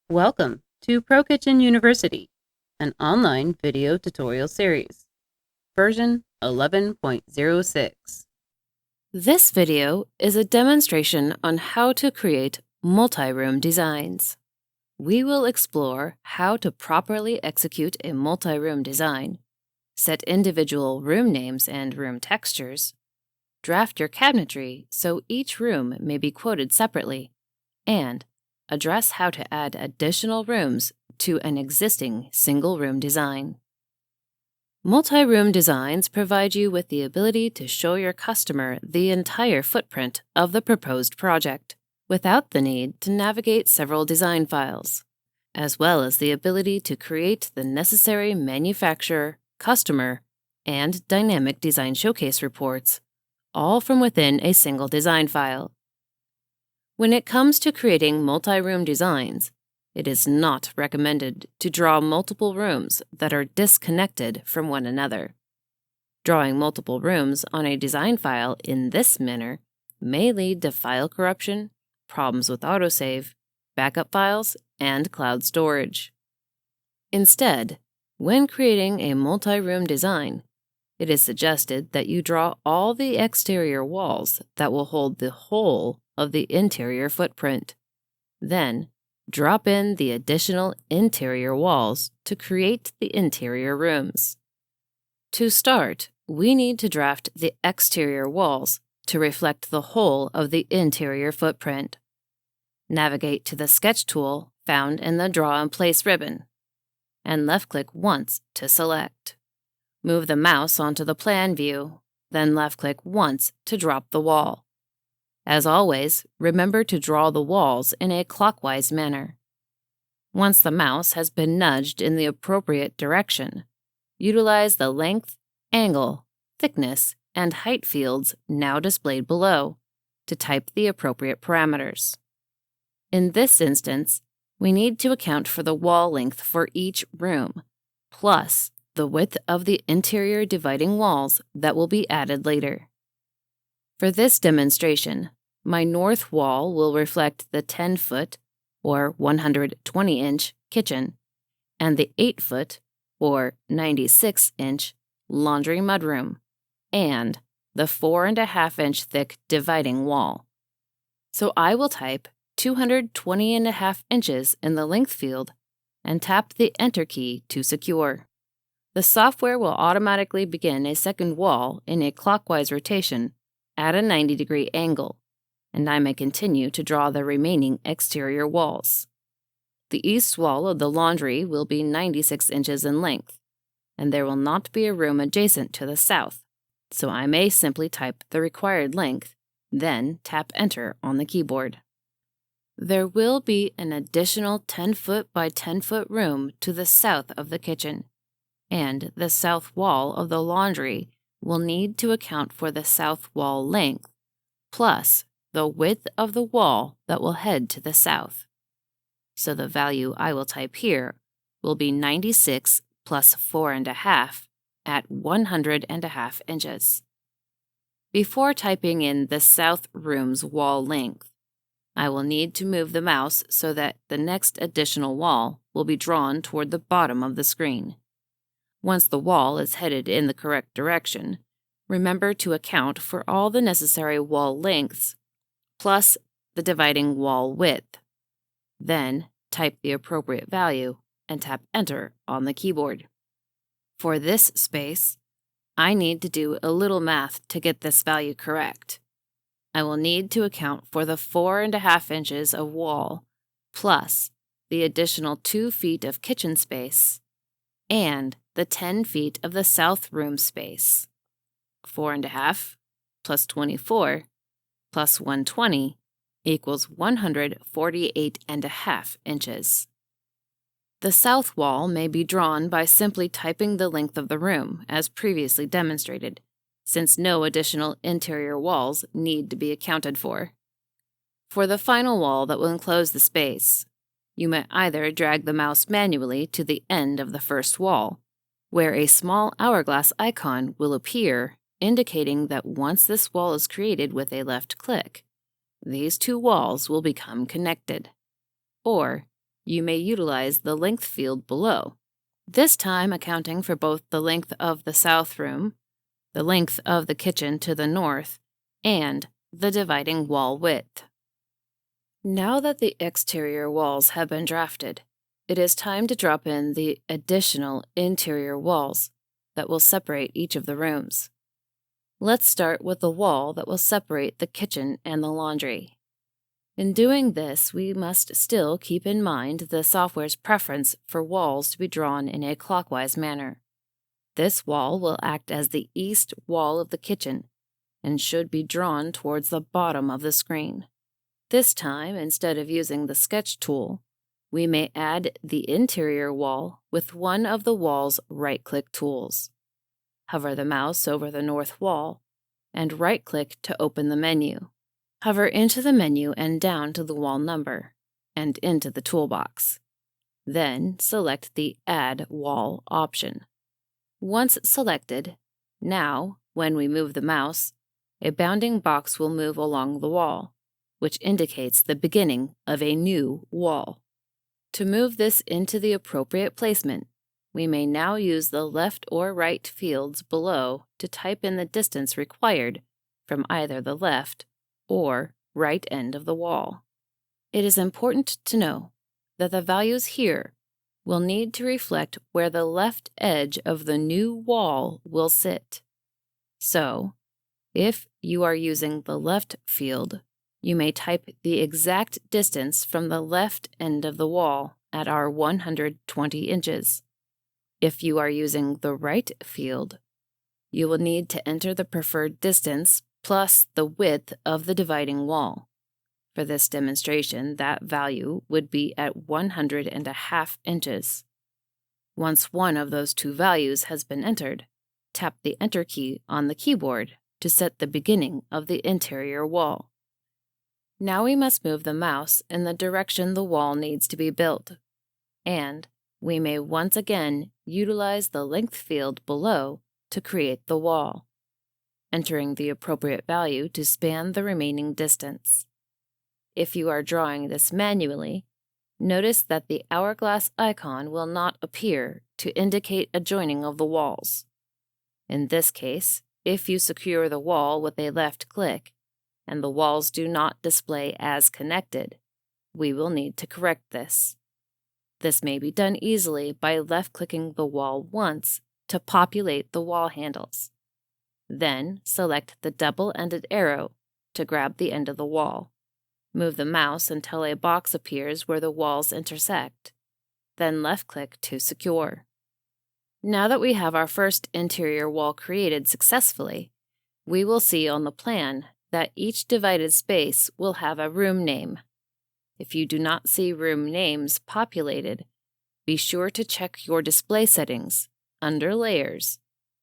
Welcome to ProKitchen University, an online video tutorial series, version 11.06. This video is a demonstration on how to create multi-room designs. We will explore how to properly execute a multi-room design, set individual room names and room textures, draft your cabinetry so each room may be quoted separately, and address how to add additional rooms to an existing single-room design. Multi-room designs provide you with the ability to show your customer the entire footprint of the proposed project without the need to navigate several design files, as well as the ability to create the necessary manufacturer, customer, and dynamic design showcase reports, all from within a single design file. When it comes to creating multi-room designs, it is not recommended to draw multiple rooms that are disconnected from one another. Drawing multiple rooms on a design file in this manner may lead to file corruption, problems with autosave, backup files, and cloud storage. Instead, when creating a multi-room design, it is suggested that you draw all the exterior walls that will hold the whole of the interior footprint. Then, drop in the additional interior walls to create the interior rooms. To start, we need to draft the exterior walls to reflect the whole of the interior footprint. Navigate to the Sketch tool found in the Draw in Place ribbon, and left-click once to select. Move the mouse onto the plan view, then left-click once to drop the wall. As always, remember to draw the walls in a clockwise manner. Once the mouse has been nudged in the appropriate direction, utilize the length, angle, thickness, and height fields now displayed below to type the appropriate parameters. In this instance, we need to account for the wall length for each room, plus the width of the interior dividing walls that will be added later. For this demonstration, my north wall will reflect the 10-foot, or 120-inch, kitchen, and the 8-foot, or 96-inch, laundry mudroom, and the 4.5-inch thick dividing wall. So I will type 220.5 inches in the length field and tap the Enter key to secure. The software will automatically begin a second wall in a clockwise rotation at a 90-degree angle, and I may continue to draw the remaining exterior walls. The east wall of the laundry will be 96 inches in length, and there will not be a room adjacent to the south, so I may simply type the required length, then tap Enter on the keyboard. There will be an additional 10-foot by 10-foot room to the south of the kitchen, and the south wall of the laundry will need to account for the south wall length, plus the width of the wall that will head to the south. So the value I will type here will be 96 plus 4.5 at 100.5 inches. Before typing in the south room's wall length, I will need to move the mouse so that the next additional wall will be drawn toward the bottom of the screen. Once the wall is headed in the correct direction, remember to account for all the necessary wall lengths plus the dividing wall width. Then type the appropriate value and tap Enter on the keyboard. For this space, I need to do a little math to get this value correct. I will need to account for the 4.5 inches of wall plus the additional 2 feet of kitchen space and the 10 feet of the south room space. 4.5 plus 24 plus 120 equals 148.5 inches. The south wall may be drawn by simply typing the length of the room, as previously demonstrated, since no additional interior walls need to be accounted for. For the final wall that will enclose the space, you may either drag the mouse manually to the end of the first wall, where a small hourglass icon will appear indicating that once this wall is created with a left click, these two walls will become connected. Or you may utilize the length field below, this time accounting for both the length of the south room, the length of the kitchen to the north, and the dividing wall width. Now that the exterior walls have been drafted, it is time to drop in the additional interior walls that will separate each of the rooms. Let's start with the wall that will separate the kitchen and the laundry. In doing this, we must still keep in mind the software's preference for walls to be drawn in a clockwise manner. This wall will act as the east wall of the kitchen and should be drawn towards the bottom of the screen. This time, instead of using the sketch tool, we may add the interior wall with one of the wall's right-click tools. Hover the mouse over the north wall and right-click to open the menu. Hover into the menu and down to the wall number and into the toolbox. Then select the Add Wall option. Once selected, now, when we move the mouse, a bounding box will move along the wall, which indicates the beginning of a new wall. To move this into the appropriate placement, we may now use the left or right fields below to type in the distance required from either the left or right end of the wall. It is important to know that the values here will need to reflect where the left edge of the new wall will sit. So, if you are using the left field, you may type the exact distance from the left end of the wall at our 120 inches. If you are using the right field, you will need to enter the preferred distance plus the width of the dividing wall. For this demonstration, that value would be at 100.5 inches. Once one of those two values has been entered, tap the Enter key on the keyboard to set the beginning of the interior wall. Now we must move the mouse in the direction the wall needs to be built, and we may once again utilize the length field below to create the wall, entering the appropriate value to span the remaining distance. If you are drawing this manually, notice that the hourglass icon will not appear to indicate a joining of the walls. In this case, if you secure the wall with a left click and the walls do not display as connected, we will need to correct this. This may be done easily by left-clicking the wall once to populate the wall handles. Then select the double-ended arrow to grab the end of the wall. Move the mouse until a box appears where the walls intersect. Then left-click to secure. Now that we have our first interior wall created successfully, we will see on the plan that each divided space will have a room name. If you do not see room names populated, be sure to check your display settings under Layers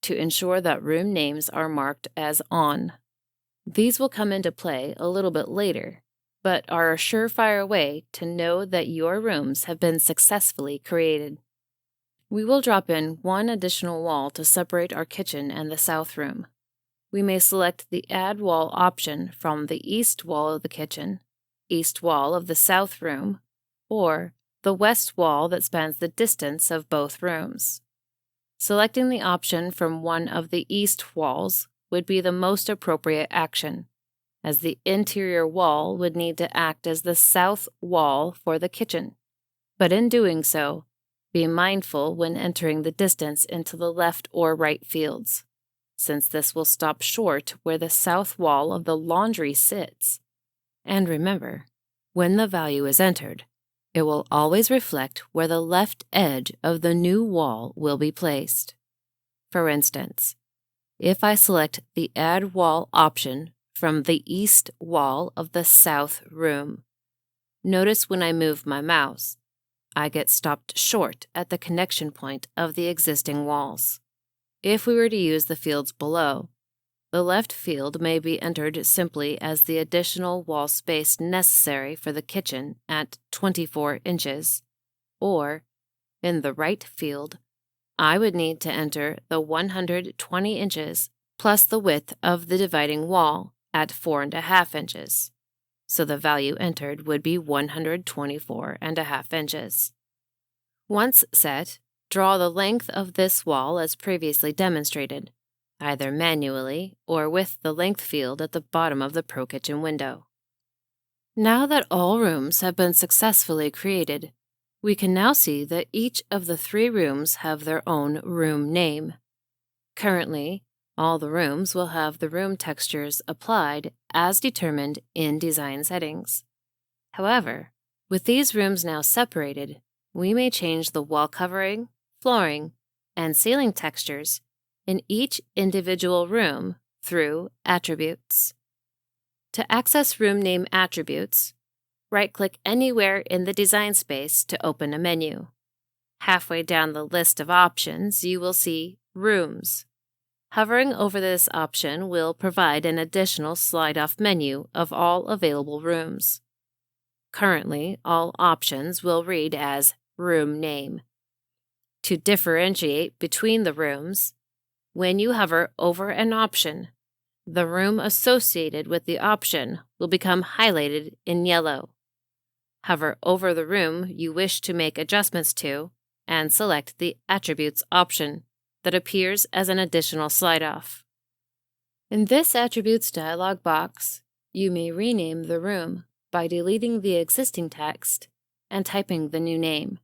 to ensure that room names are marked as On. These will come into play a little bit later, but are a surefire way to know that your rooms have been successfully created. We will drop in one additional wall to separate our kitchen and the south room. We may select the Add Wall option from the east wall of the kitchen, east wall of the south room, or the west wall that spans the distance of both rooms. Selecting the option from one of the east walls would be the most appropriate action, as the interior wall would need to act as the south wall for the kitchen. But in doing so, be mindful when entering the distance into the left or right fields, since this will stop short where the south wall of the laundry sits. And remember, when the value is entered, it will always reflect where the left edge of the new wall will be placed. For instance, if I select the Add Wall option from the east wall of the south room, notice when I move my mouse, I get stopped short at the connection point of the existing walls. If we were to use the fields below, the left field may be entered simply as the additional wall space necessary for the kitchen at 24 inches, or, in the right field, I would need to enter the 120 inches plus the width of the dividing wall at 4.5 inches. so the value entered would be 124.5 inches. Once set, draw the length of this wall as previously demonstrated, either manually or with the length field at the bottom of the ProKitchen window. Now that all rooms have been successfully created, we can now see that each of the 3 rooms have their own room name. Currently, all the rooms will have the room textures applied as determined in design settings. However, with these rooms now separated, we may change the wall covering, flooring, and ceiling textures in each individual room through Attributes. To access room name attributes, right-click anywhere in the design space to open a menu. Halfway down the list of options, you will see Rooms. Hovering over this option will provide an additional slide-off menu of all available rooms. Currently, all options will read as Room Name. To differentiate between the rooms, when you hover over an option, the room associated with the option will become highlighted in yellow. Hover over the room you wish to make adjustments to and select the Attributes option that appears as an additional slide-off. In this Attributes dialog box, you may rename the room by deleting the existing text and typing the new name.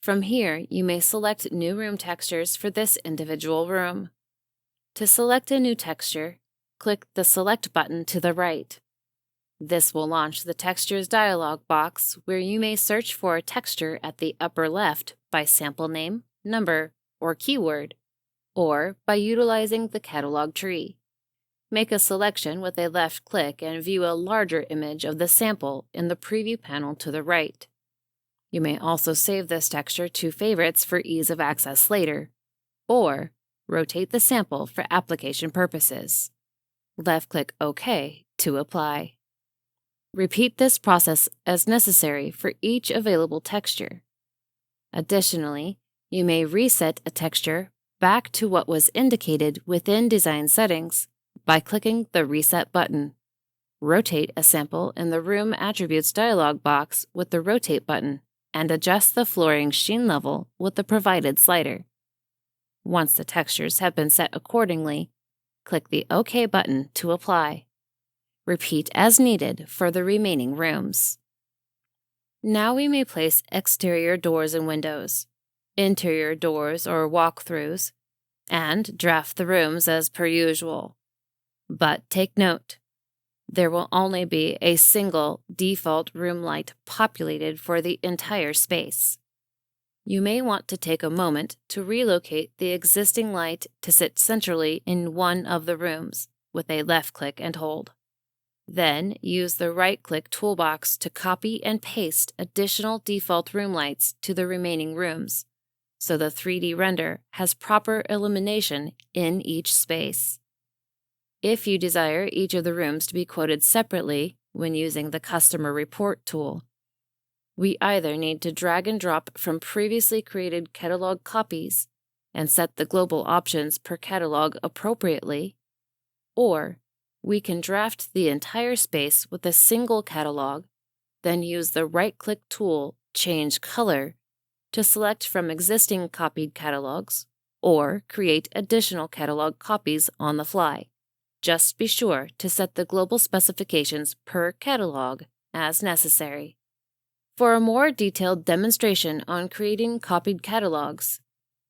From here, you may select new room textures for this individual room. To select a new texture, click the Select button to the right. This will launch the Textures dialog box where you may search for a texture at the upper left by sample name, number, or keyword, or by utilizing the catalog tree. Make a selection with a left click and view a larger image of the sample in the preview panel to the right. You may also save this texture to favorites for ease of access later, or rotate the sample for application purposes. Left-click OK to apply. Repeat this process as necessary for each available texture. Additionally, you may reset a texture back to what was indicated within Design Settings by clicking the Reset button. Rotate a sample in the Room Attributes dialog box with the Rotate button and adjust the flooring sheen level with the provided slider. Once the textures have been set accordingly, click the OK button to apply. Repeat as needed for the remaining rooms. Now we may place exterior doors and windows, interior doors or walkthroughs, and draft the rooms as per usual. But take note, there will only be a single default room light populated for the entire space. You may want to take a moment to relocate the existing light to sit centrally in one of the rooms with a left click and hold. Then use the right-click toolbox to copy and paste additional default room lights to the remaining rooms, so the 3D render has proper illumination in each space. If you desire each of the rooms to be quoted separately when using the Customer Report tool, we either need to drag and drop from previously created catalog copies and set the global options per catalog appropriately, or we can draft the entire space with a single catalog, then use the right-click tool Change Color to select from existing copied catalogs or create additional catalog copies on the fly. Just be sure to set the global specifications per catalog as necessary. For a more detailed demonstration on creating copied catalogs,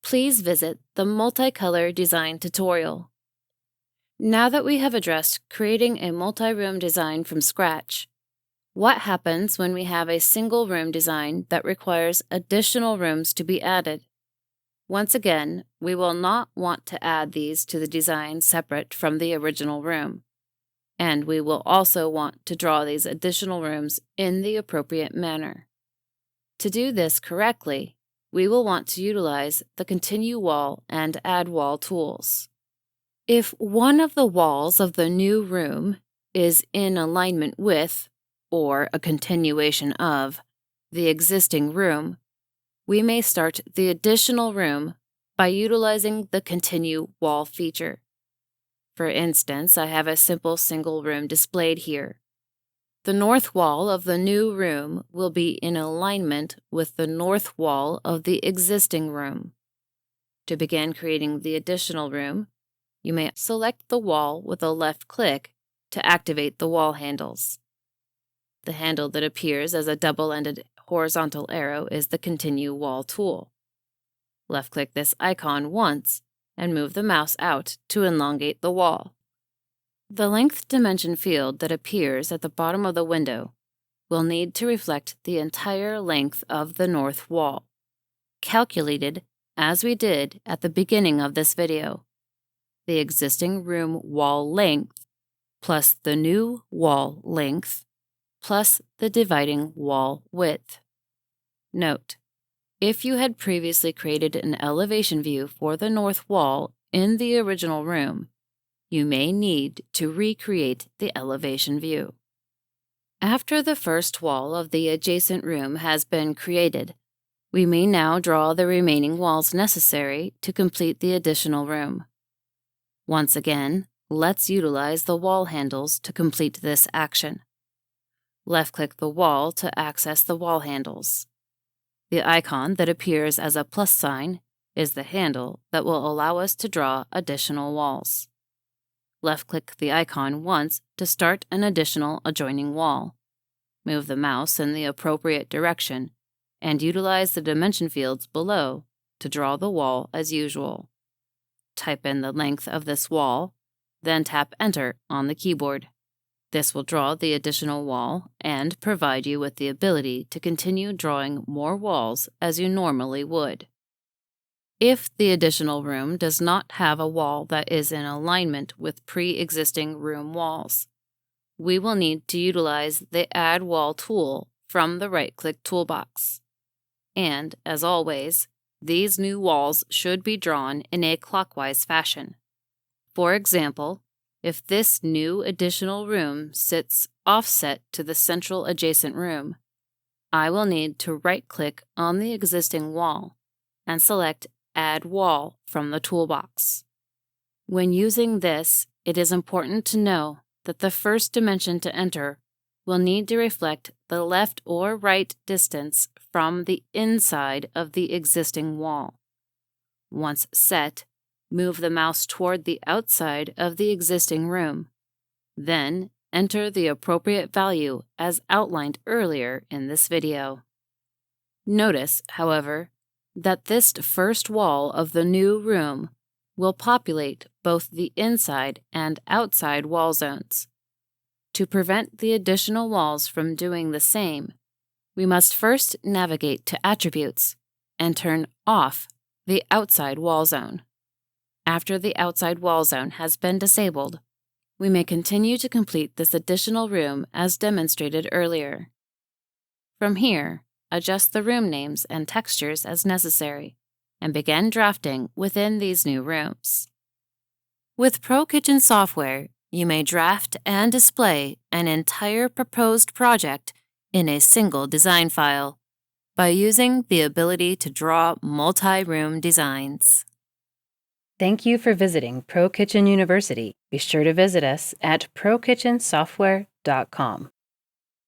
please visit the Multicolor Design tutorial. Now that we have addressed creating a multi-room design from scratch, what happens when we have a single room design that requires additional rooms to be added? Once again, we will not want to add these to the design separate from the original room, and we will also want to draw these additional rooms in the appropriate manner. To do this correctly, we will want to utilize the Continue Wall and Add Wall tools. If one of the walls of the new room is in alignment with, or a continuation of, the existing room, we may start the additional room by utilizing the Continue Wall feature. For instance, I have a simple single room displayed here. The north wall of the new room will be in alignment with the north wall of the existing room. To begin creating the additional room, you may select the wall with a left click to activate the wall handles. The handle that appears as a double-ended horizontal arrow is the Continue Wall tool. Left-click this icon once and move the mouse out to elongate the wall. The length dimension field that appears at the bottom of the window will need to reflect the entire length of the north wall, calculated as we did at the beginning of this video. The existing room wall length plus the new wall length plus the dividing wall width. Note: if you had previously created an elevation view for the north wall in the original room, you may need to recreate the elevation view. After the first wall of the adjacent room has been created, we may now draw the remaining walls necessary to complete the additional room. Once again, let's utilize the wall handles to complete this action. Left-click the wall to access the wall handles. The icon that appears as a plus sign is the handle that will allow us to draw additional walls. Left-click the icon once to start an additional adjoining wall. Move the mouse in the appropriate direction and utilize the dimension fields below to draw the wall as usual. Type in the length of this wall, then tap Enter on the keyboard. This will draw the additional wall and provide you with the ability to continue drawing more walls as you normally would. If the additional room does not have a wall that is in alignment with pre-existing room walls, we will need to utilize the Add Wall tool from the right-click toolbox. And, as always, these new walls should be drawn in a clockwise fashion. For example, if this new additional room sits offset to the central adjacent room, I will need to right-click on the existing wall and select Add Wall from the toolbox. When using this, it is important to know that the first dimension to enter will need to reflect the left or right distance from the inside of the existing wall. Once set, move the mouse toward the outside of the existing room. Then, enter the appropriate value as outlined earlier in this video. Notice, however, that this first wall of the new room will populate both the inside and outside wall zones. To prevent the additional walls from doing the same, we must first navigate to Attributes and turn off the outside wall zone. After the outside wall zone has been disabled, we may continue to complete this additional room as demonstrated earlier. From here, adjust the room names and textures as necessary, and begin drafting within these new rooms. With ProKitchen software, you may draft and display an entire proposed project in a single design file by using the ability to draw multi-room designs. Thank you for visiting ProKitchen University. Be sure to visit us at prokitchensoftware.com.